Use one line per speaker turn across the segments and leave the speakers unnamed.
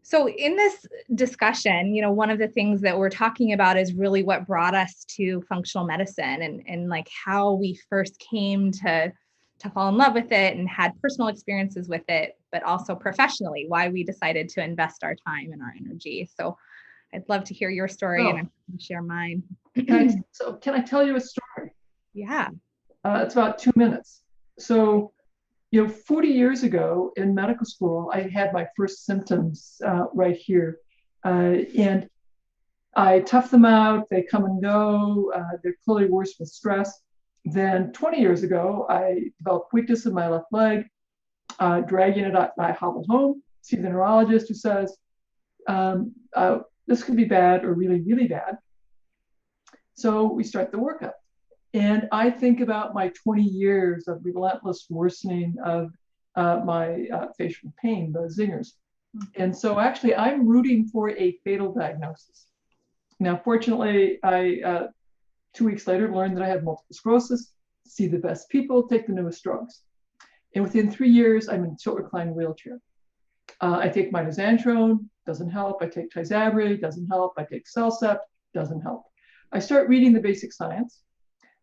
So in this discussion, one of the things that we're talking about is really what brought us to functional medicine and like how we first came to fall in love with it and had personal experiences with it, but also professionally, why we decided to invest our time and our energy. So I'd love to hear your story and I'm going to share mine.
Can I tell you a story?
Yeah.
It's about 2 minutes. So 40 years ago in medical school, I had my first symptoms right here. And I tough them out, they come and go, they're clearly worse with stress. Then 20 years ago, I developed weakness in my left leg, dragging it up. I hobbled home, see the neurologist who says, this could be bad or really, really bad. So we start the workup. And I think about my 20 years of relentless worsening of my facial pain, the zingers. And so actually, I'm rooting for a fatal diagnosis. Now, fortunately, I 2 weeks later learned that I had multiple sclerosis, see the best people, take the newest drugs. And within 3 years, I'm in a tilt recline wheelchair. I take mitoxantrone, doesn't help. I take Tysabri, doesn't help. I take Cellcept, doesn't help. I start reading the basic science.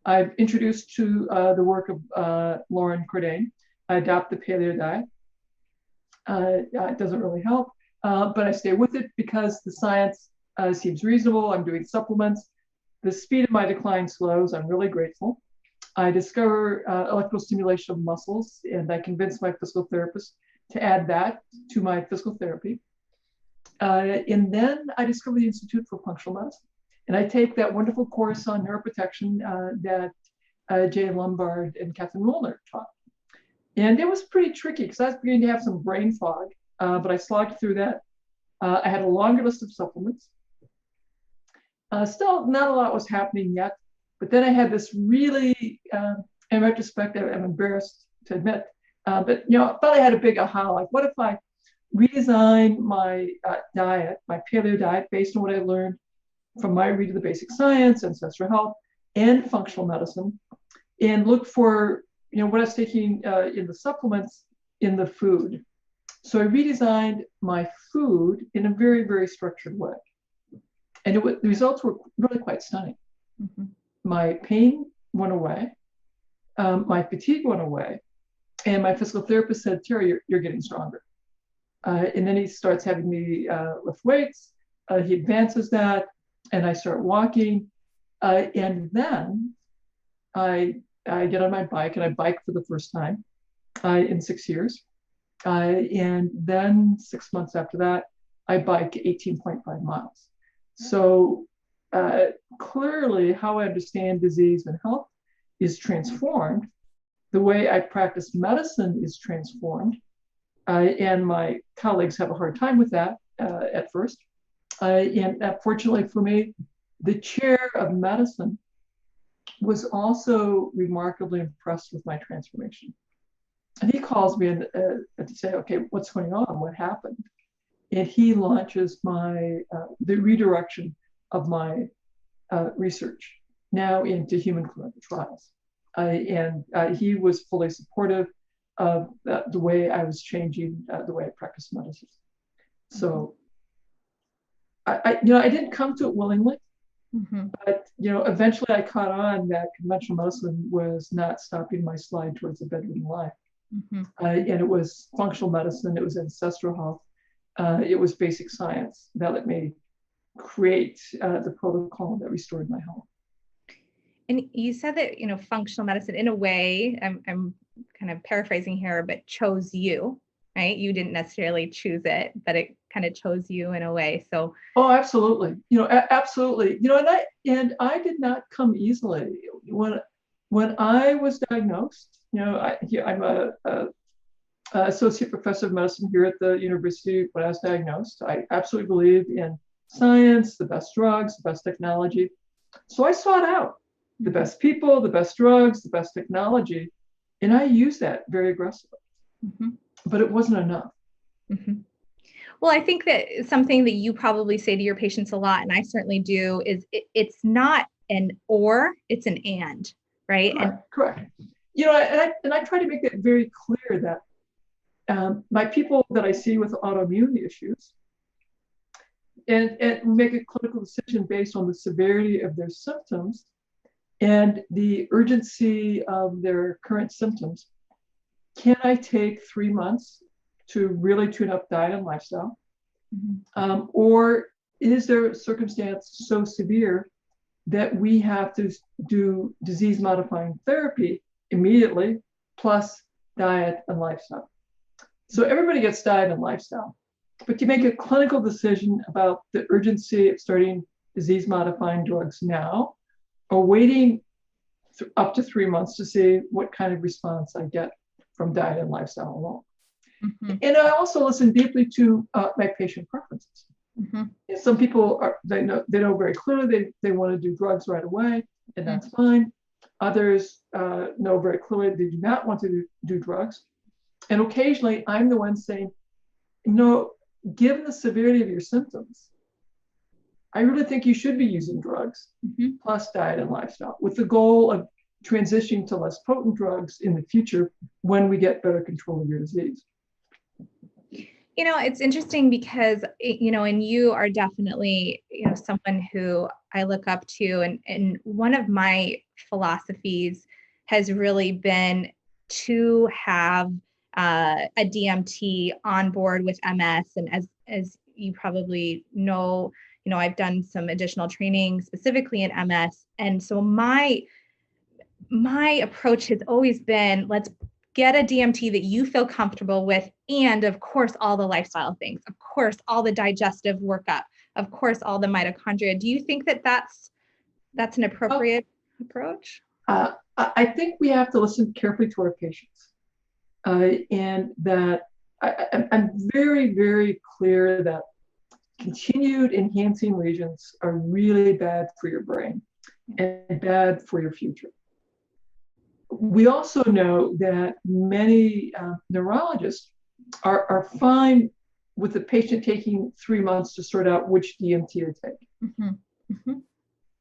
I've introduced to the work of Lauren Cordain. I adopt the paleo diet. It doesn't really help, but I stay with it because the science seems reasonable. I'm doing supplements. The speed of my decline slows. I'm really grateful. I discover electrical stimulation of muscles, and I convince my physical therapist to add that to my physical therapy. And then I discover the Institute for Functional Medicine. And I take that wonderful course on neuroprotection that Jay Lombard and Catherine Wilner taught. And it was pretty tricky because I was beginning to have some brain fog, but I slogged through that. I had a longer list of supplements. Still, not a lot was happening yet. But then I had this really, in retrospect, I'm embarrassed to admit, but I thought I had a big aha. Like, what if I redesign my diet, my paleo diet, based on what I learned from my read of the basic science, ancestral health, and functional medicine, and look for what I was taking in the supplements in the food. So I redesigned my food in a very, very structured way. And the results were really quite stunning. Mm-hmm. My pain went away, my fatigue went away, and my physical therapist said, Terry, you're getting stronger. And then he starts having me lift weights. He advances that, and I start walking. And then I get on my bike, and I bike for the first time in 6 years. And then 6 months after that, I bike 18.5 miles. So clearly, how I understand disease and health is transformed. The way I practice medicine is transformed. And my colleagues have a hard time with that at first. And fortunately for me, the chair of medicine was also remarkably impressed with my transformation. And he calls me to say, okay, what's going on? What happened? And he launches the redirection of my research now into human clinical trials. And he was fully supportive of the way I was changing the way I practice medicine. So I didn't come to it willingly, mm-hmm. But eventually I caught on that conventional medicine was not stopping my slide towards a bedridden life. Mm-hmm. And it was functional medicine, it was ancestral health, it was basic science that let me create the protocol that restored my health.
And you said that, functional medicine, in a way, I'm kind of paraphrasing here, but chose you, right? You didn't necessarily choose it, but it kind of chose you in a way. So.
Oh, absolutely. Absolutely. And I did not come easily. When I was diagnosed, I'm a associate professor of medicine here at the university. When I was diagnosed, I absolutely believed in science, the best drugs, the best technology. So I sought out the best people, the best drugs, the best technology, and I used that very aggressively. Mm-hmm. But it wasn't enough.
Mm-hmm. Well, I think that something that you probably say to your patients a lot, and I certainly do, is it's not an or, it's an and, right?
Correct. And I try to make it very clear that my people that I see with autoimmune issues, and make a clinical decision based on the severity of their symptoms and the urgency of their current symptoms. Can I take 3 months to really tune up diet and lifestyle? Or is there a circumstance so severe that we have to do disease modifying therapy immediately, plus diet and lifestyle? So everybody gets diet and lifestyle, but you make a clinical decision about the urgency of starting disease modifying drugs now, or waiting up to 3 months to see what kind of response I get from diet and lifestyle alone. And I also listen deeply to my patient preferences. Some people they know very clearly they want to do drugs right away, and that's fine. Others know very clearly they do not want to do drugs. And occasionally I'm the one saying, no, given the severity of your symptoms, I really think you should be using drugs plus diet and lifestyle, with the goal of transitioning to less potent drugs in the future when we get better control of your disease.
You know, it's interesting because, you know, and you are definitely, you know, someone who I look up to. And one of my philosophies has really been to have a DMT on board with MS. And as you probably know, you know, I've done some additional training specifically in MS. And so my approach has always been, let's get a DMT that you feel comfortable with. And of course, all the lifestyle things, of course, all the digestive workup, of course, all the mitochondria. Do you think that that's an appropriate approach?
I think we have to listen carefully to our patients. And that I'm very, very clear that continued enhancing lesions are really bad for your brain and bad for your future. We also know that many neurologists are fine with the patient taking 3 months to sort out which DMT to take.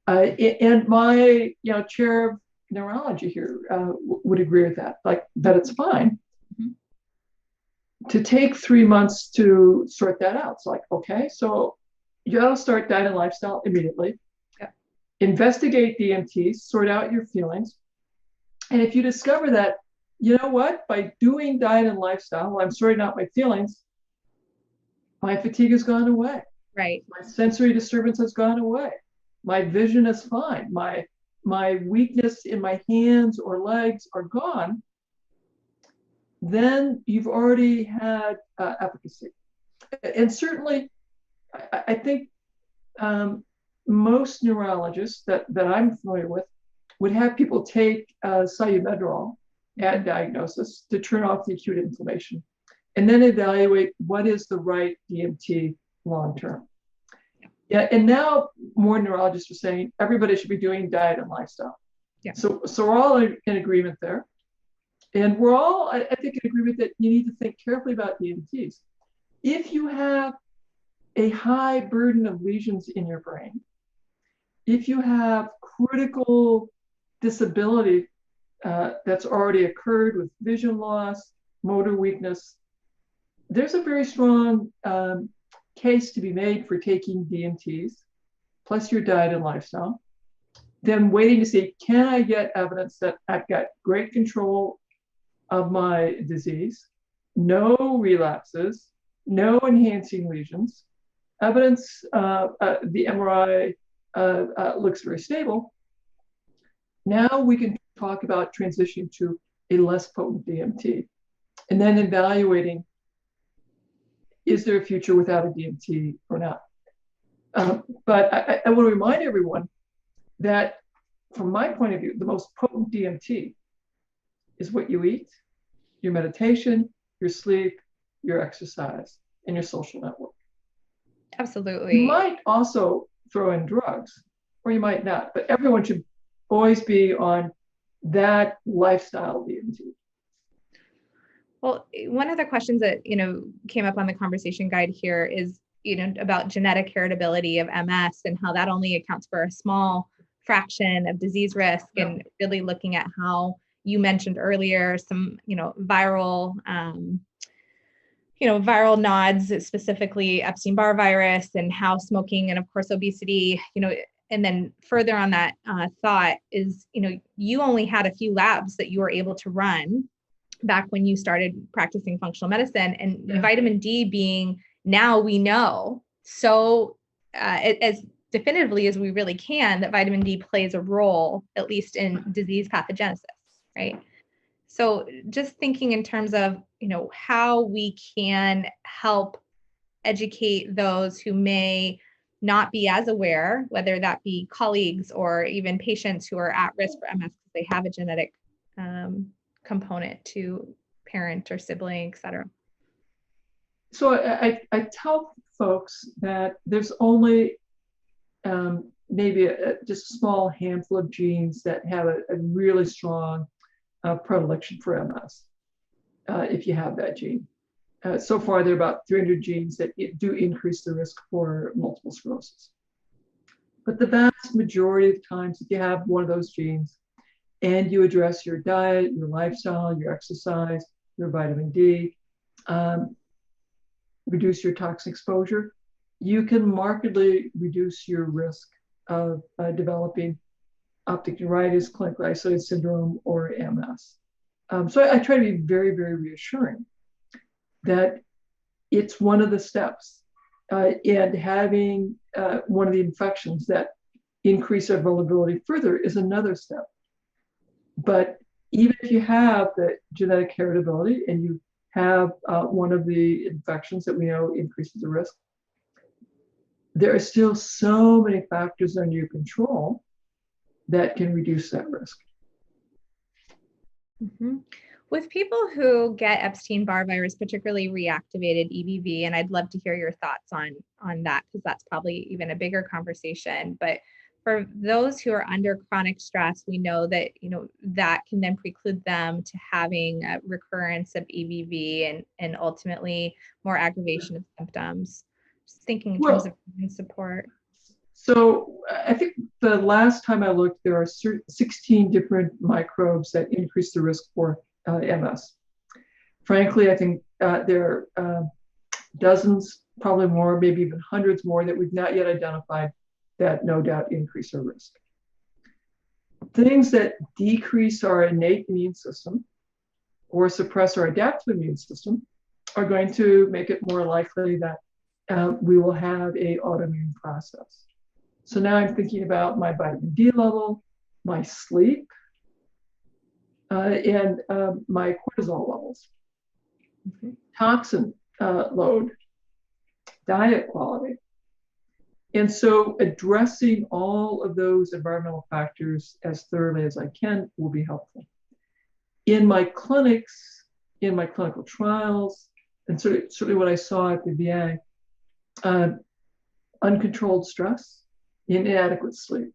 And my chair of neurology here would agree with that, like that it's fine to take 3 months to sort that out. It's like, okay, so you got to start diet and lifestyle immediately. Investigate DMT, sort out your feelings. And if you discover that, you know what, by doing diet and lifestyle, while I'm sorting out my feelings, my fatigue has gone away.
Right.
My sensory disturbance has gone away. My vision is fine. My weakness in my hands or legs are gone. Then you've already had efficacy. And certainly, I think most neurologists that I'm familiar with would have people take Solumedrol at diagnosis to turn off the acute inflammation, and then evaluate what is the right DMT long-term. Yeah, and now more neurologists are saying everybody should be doing diet and lifestyle. So we're all in agreement there. And we're all, I think, in agreement that you need to think carefully about DMTs. If you have a high burden of lesions in your brain, if you have critical disability that's already occurred with vision loss, motor weakness, there's a very strong case to be made for taking DMTs, plus your diet and lifestyle, then waiting to see, can I get evidence that I've got great control of my disease, no relapses, no enhancing lesions, evidence, the MRI looks very stable. Now we can talk about transitioning to a less potent DMT, and then evaluating, is there a future without a DMT or not? But I want to remind everyone that from my point of view, the most potent DMT is what you eat, your meditation, your sleep, your exercise, and your social network.
Absolutely.
You might also throw in drugs, or you might not, but everyone should always be on that lifestyle DMT.
Well, one of the questions that, came up on the conversation guide here is, about genetic heritability of MS and how that only accounts for a small fraction of disease risk, and really looking at how you mentioned earlier some, viral viral nods, specifically Epstein-Barr virus, and how smoking and of course obesity, and then further on that thought is, you only had a few labs that you were able to run back when you started practicing functional medicine, and vitamin D being, now we know so as definitively as we really can that vitamin D plays a role, at least in disease pathogenesis, right? So just thinking in terms of, how we can help educate those who may not be as aware, whether that be colleagues or even patients who are at risk for MS because they have a genetic component to parent or sibling, et cetera.
So I tell folks that there's only maybe just a small handful of genes that have a really strong predilection for MS, if you have that gene. So far, there are about 300 genes that do increase the risk for multiple sclerosis. But the vast majority of times, if you have one of those genes and you address your diet, your lifestyle, your exercise, your vitamin D, reduce your toxin exposure, you can markedly reduce your risk of developing optic neuritis, clinical isolated syndrome, or MS. So I try to be very, very reassuring that it's one of the steps, and having one of the infections that increase our vulnerability further is another step. But even if you have the genetic heritability and you have one of the infections that we know increases the risk, there are still so many factors under your control that can reduce that risk.
Mm-hmm. With people who get Epstein-Barr virus, particularly reactivated EBV, and I'd love to hear your thoughts on that, because that's probably even a bigger conversation. But for those who are under chronic stress, we know that that can then preclude them to having a recurrence of EBV and ultimately more aggravation of symptoms. Just thinking in terms of immune support.
So I think the last time I looked, there are 16 different microbes that increase the risk for MS. Frankly, I think there are dozens, probably more, maybe even hundreds more that we've not yet identified that no doubt increase our risk. Things that decrease our innate immune system or suppress our adaptive immune system are going to make it more likely that we will have an autoimmune process. So now I'm thinking about my vitamin D level, my sleep, and my cortisol levels, toxin load, diet quality. And so addressing all of those environmental factors as thoroughly as I can will be helpful. In my clinics, in my clinical trials, and certainly what I saw at the VA, uncontrolled stress, inadequate sleep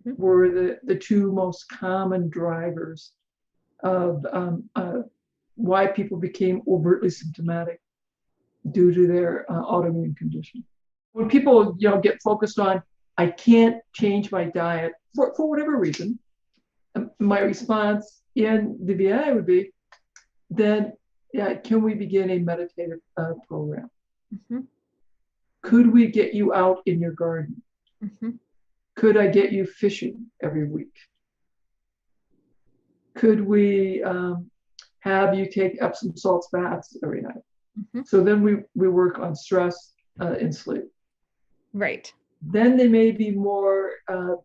were the two most common drivers of why people became overtly symptomatic due to their autoimmune condition. When people get focused on, I can't change my diet for whatever reason, my response in the VA would be, then can we begin a meditative program? Could we get you out in your garden? Could I get you fishing every week? Could we have you take Epsom salts baths every night? So then we work on stress and sleep.
Right.
Then they may be more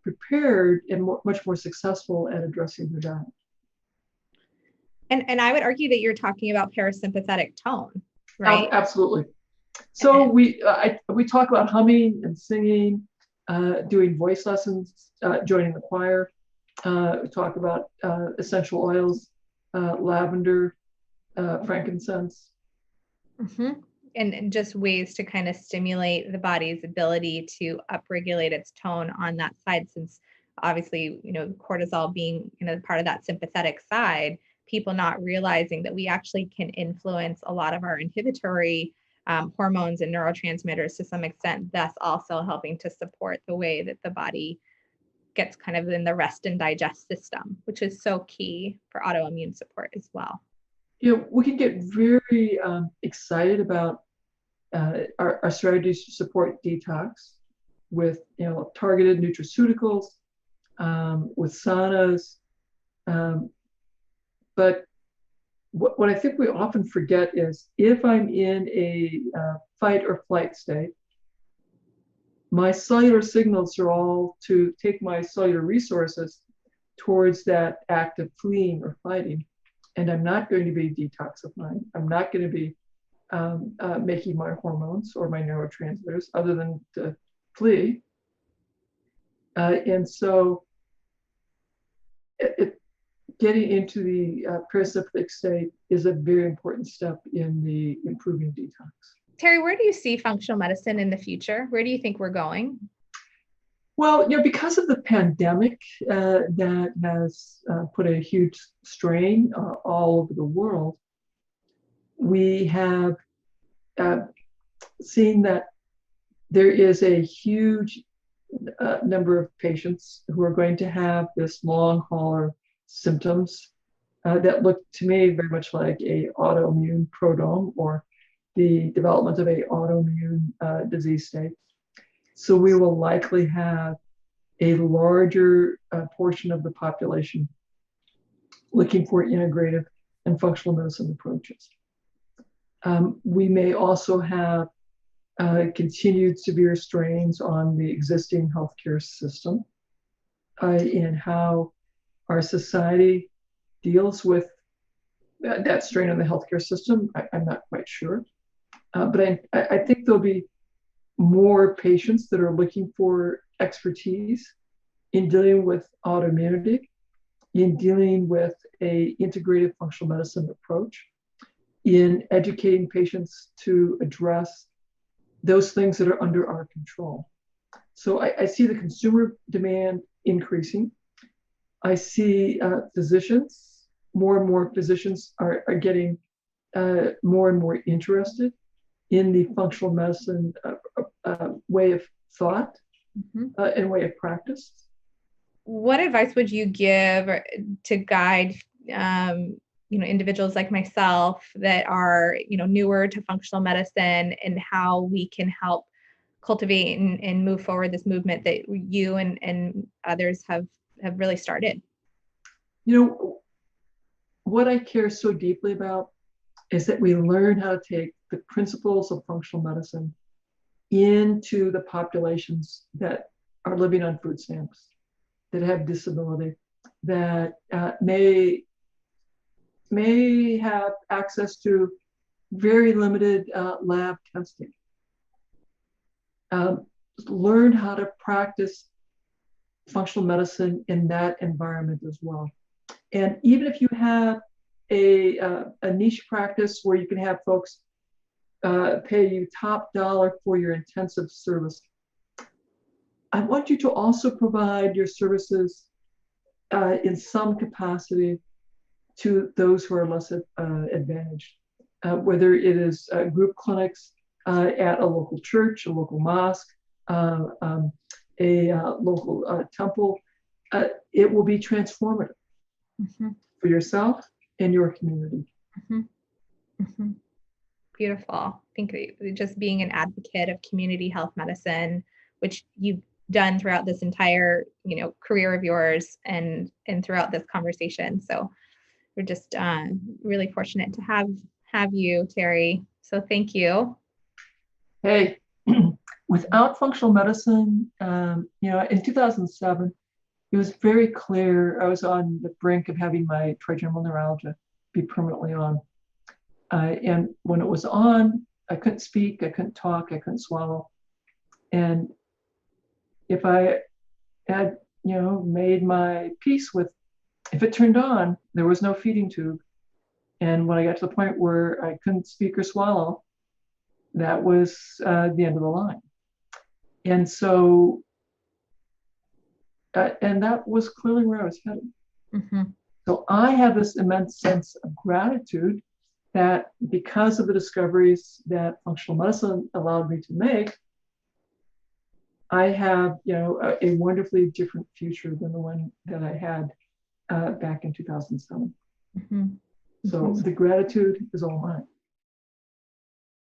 prepared and much more successful at addressing the diet.
And I would argue that you're talking about parasympathetic tone, right?
Absolutely. So we talk about humming and singing, doing voice lessons, joining the choir. We talk about essential oils, lavender, frankincense.
And just ways to kind of stimulate the body's ability to upregulate its tone on that side, since obviously, cortisol being, part of that sympathetic side, people not realizing that we actually can influence a lot of our inhibitory hormones and neurotransmitters to some extent, thus also helping to support the way that the body gets kind of in the rest and digest system, which is so key for autoimmune support as well.
We can get very excited about our strategies to support detox with targeted nutraceuticals, with saunas. But what I think we often forget is if I'm in a fight or flight state, my cellular signals are all to take my cellular resources towards that act of fleeing or fighting. And I'm not going to be detoxifying. I'm not going to be making my hormones or my neurotransmitters other than to flee. And so getting into the parasympathetic state is a very important step in the improving detox.
Terry, where do you see functional medicine in the future? Where do you think we're going?
Well, because of the pandemic that has put a huge strain all over the world, we have seen that there is a huge number of patients who are going to have this long hauler symptoms that look to me very much like a autoimmune prodrome or the development of a autoimmune disease state. So we will likely have a larger portion of the population looking for integrative and functional medicine approaches. We may also have continued severe strains on the existing healthcare system and how our society deals with that strain on the healthcare system. I'm not quite sure. But I think there'll be more patients that are looking for expertise in dealing with autoimmunity, in dealing with a integrative functional medicine approach, in educating patients to address those things that are under our control. So I see the consumer demand increasing. I see physicians, more and more physicians are getting more and more interested in the functional medicine way of thought and way of practice.
What advice would you give to guide individuals like myself that are newer to functional medicine, and how we can help cultivate and move forward this movement that you and others have really started?
What I care so deeply about is that we learn how to take the principles of functional medicine into the populations that are living on food stamps, that have disability, that may have access to very limited lab testing. Learn how to practice functional medicine in that environment as well. And even if you have a niche practice where you can have folks pay you top dollar for your intensive service, I want you to also provide your services in some capacity to those who are less advantaged, whether it is group clinics at a local church, a local mosque, a local temple. It will be transformative for yourself and your community.
Beautiful. I think just being an advocate of community health medicine, which you've done throughout this entire career of yours and throughout this conversation. So we're just really fortunate to have you, Terry. So thank you.
Hey, without functional medicine, in 2007, it was very clear I was on the brink of having my trigeminal neuralgia be permanently on. And when it was on, I couldn't speak, I couldn't talk, I couldn't swallow. And if I had, made my peace with, if it turned on, there was no feeding tube. And when I got to the point where I couldn't speak or swallow, that was the end of the line. And so, and that was clearly where I was headed. So I have this immense sense of gratitude that because of the discoveries that functional medicine allowed me to make, I have, a wonderfully different future than the one that I had back in 2007. So the gratitude is all mine.